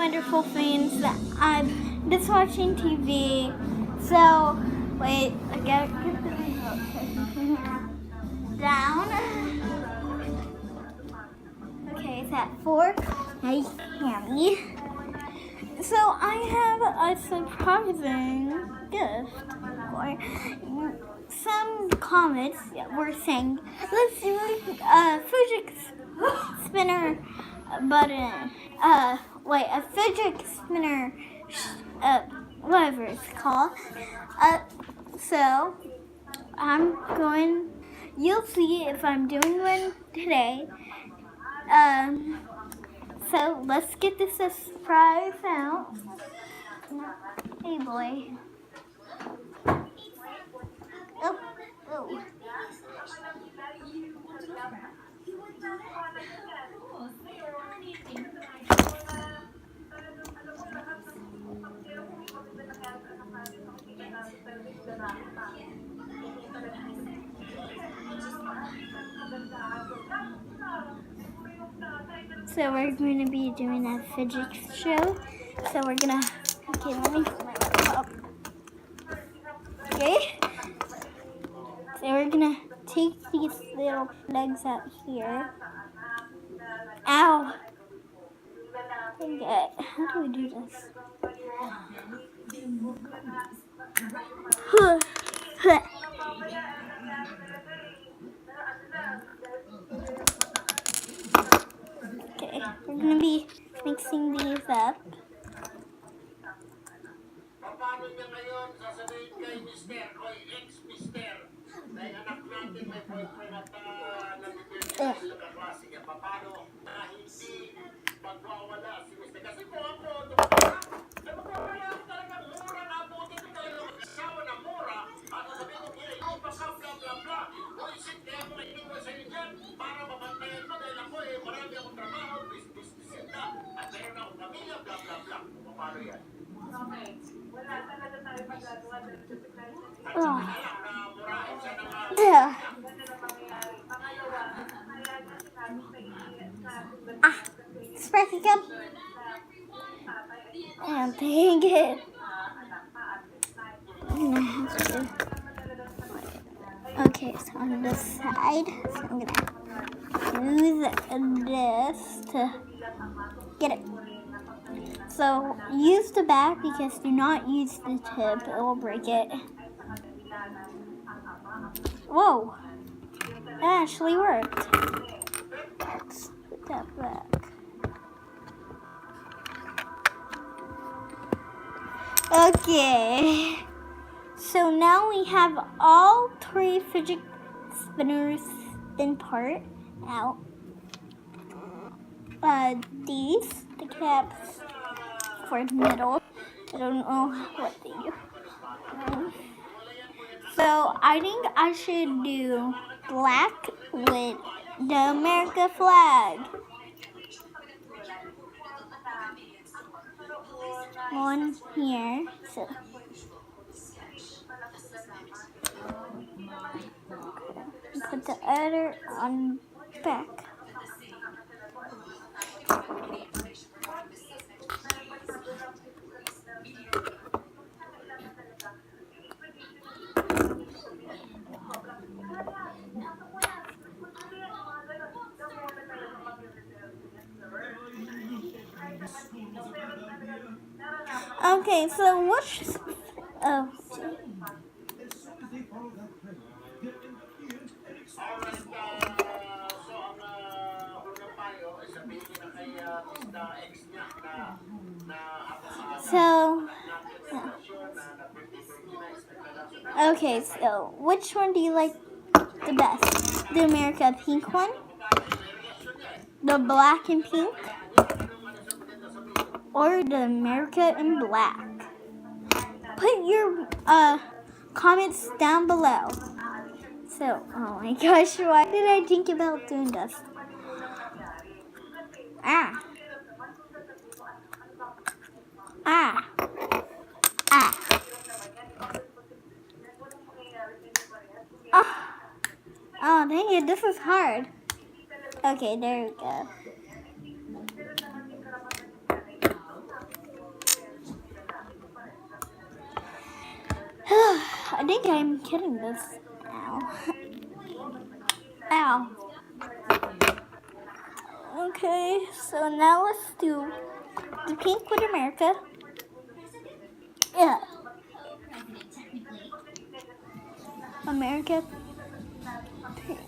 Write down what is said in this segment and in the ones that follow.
wonderful things. I'm just watching TV. So, wait, I gotta get the remote down. Okay, it's at 4. Nice, Hammy. So I have a surprising gift for some comments were saying, let's do a fidget spinner button. A fidget spinner, whatever it's called. So you'll see if I'm doing one today. So let's get this surprise out. Hey boy. Oh. So we're going to be doing a fidget show. So we're gonna, okay, let me put my laptop. Okay. So we're gonna take these little legs out here. Ow. Dang it. How do we do this? Okay, we're gonna be mixing these up. Oh. Yeah. Spread it up. And dang it. Okay, so on this side, so I'm gonna use this to get it. So use the back because do not use the tip, it will break it. Whoa, that actually worked. Let's put that back. Okay, so now we have all 3 fidget spinners spin part out. These, the caps for the middle. I don't know what they do. So I think I should do black with the America flag. One here. So put the other on back. Okay, so which? Oh. So. Okay, so which one do you like the best? The America pink one? The black and pink? Or the America in black? Put your comments down below. So, oh my gosh, why did I think about doing this? Oh, dang it, this is hard. Okay, there we go. think I'm getting this. Ow. Ow. Okay, so now let's do the pink with America. Yeah. America pink.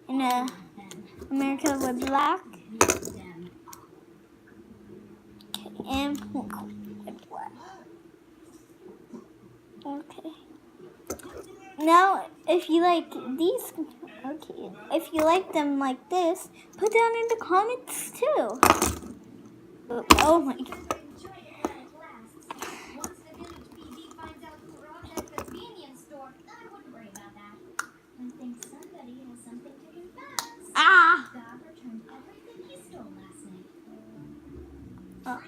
And America with black. And pink with black. Okay. Now, if you like these, okay, if you like them like this, put down in the comments too. Oh my God. Ah! Oh.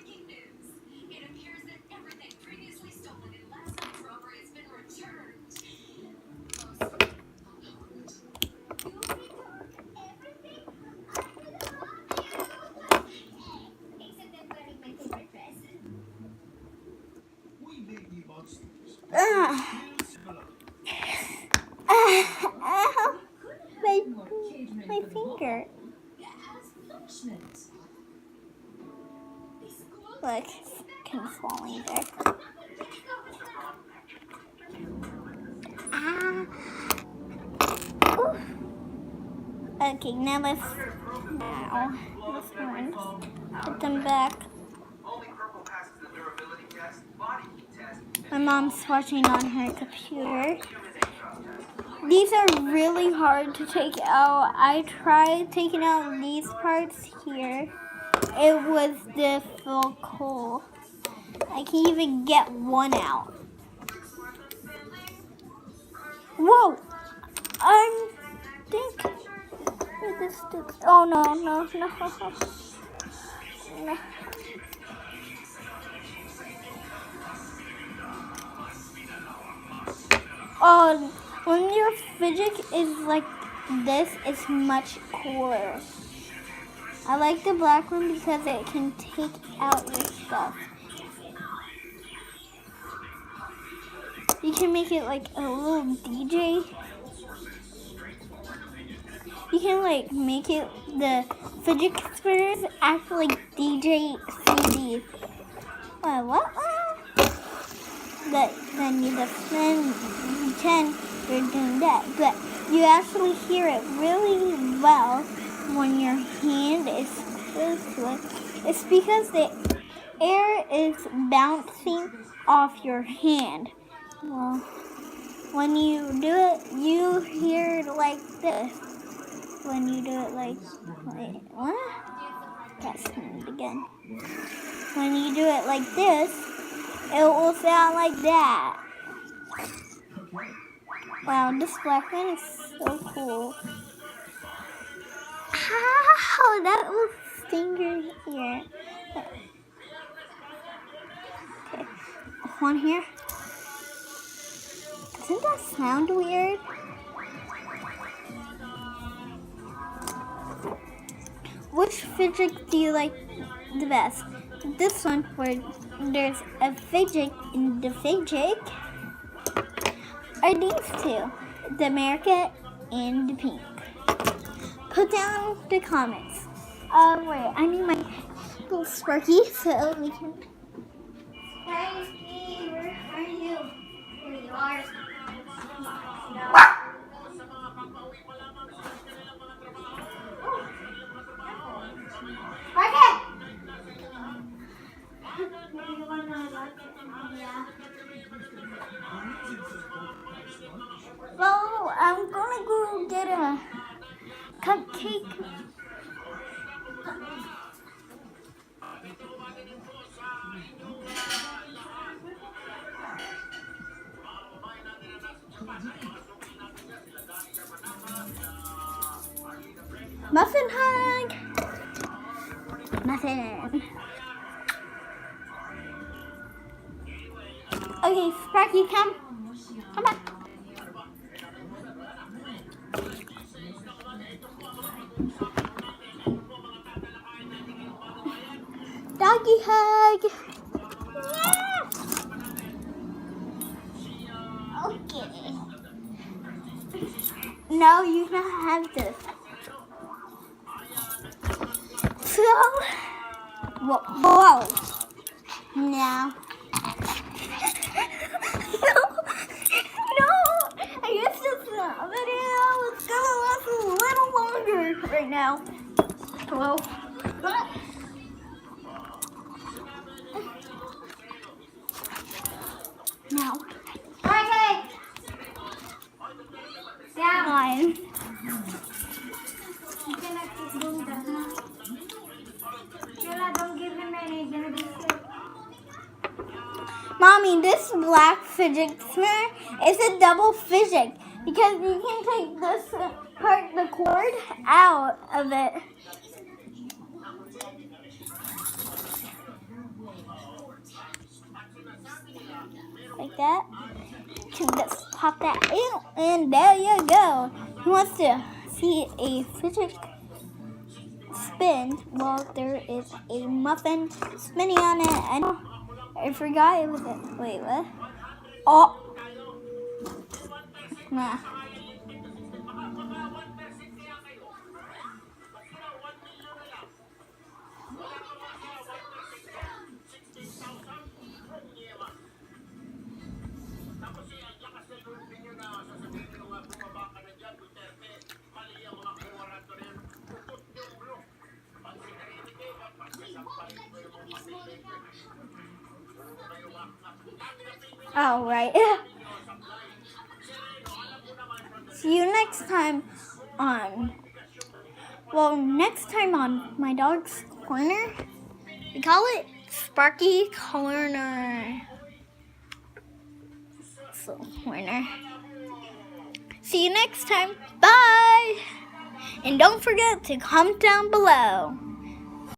My finger. Look, it's kind of falling there. Ah. Ooh. Okay, now let's put them back. My mom's watching on her computer. These are really hard to take out. I tried taking out these parts here. It was difficult. I can't even get one out. Whoa! I think this sticks. Oh no. Oh, when your fidget is like this, it's much cooler. I like the black one because it can take out your stuff. You can make it like a little DJ. You can like make it, the fidget spinners act like DJ CDs. What? Then you just pretend you're doing that. But you actually hear it really well when your hand is close to it. It's because the air is bouncing off your hand. Well, when you do it, you hear it like this. When you do it like what? That's it again. When you do it like this, it will sound like that. Wow, this black one is so cool. Ow, that will sting your ear. Okay, one here. Doesn't that sound weird? Which fidget do you like the best? This one where there's a fidget in the fidget, or these two, the America and the pink? Put down the comments. Wait, I need my little Sparky so we can. Hey, where are you? Here you are. Well, I'm gonna go get a cupcake. Muffin hug! Muffin. Okay, Sparky, come. Come on. Doggy hug. Yeah. Okay. No, you don't have this. So, whoa. Now. No, I guess this video is gonna last a little longer right now. Hello. Now. Okay. Yeah. Fine. You cannot keep doing that. Kayla, don't give him any. He's gonna be sick. Mommy, this black fidget spinner is a double fidget because you can take this part, the cord, out of it. Like that. You can just pop that in, and there you go. Who wants to see a fidget spin? Well, there is a muffin spinning on it, and I forgot it was it. Wait, what? Oh. Nah. All right. See you next time on My Dog's Corner. We call it Sparky Corner. So, corner. See you next time. Bye. And don't forget to comment down below.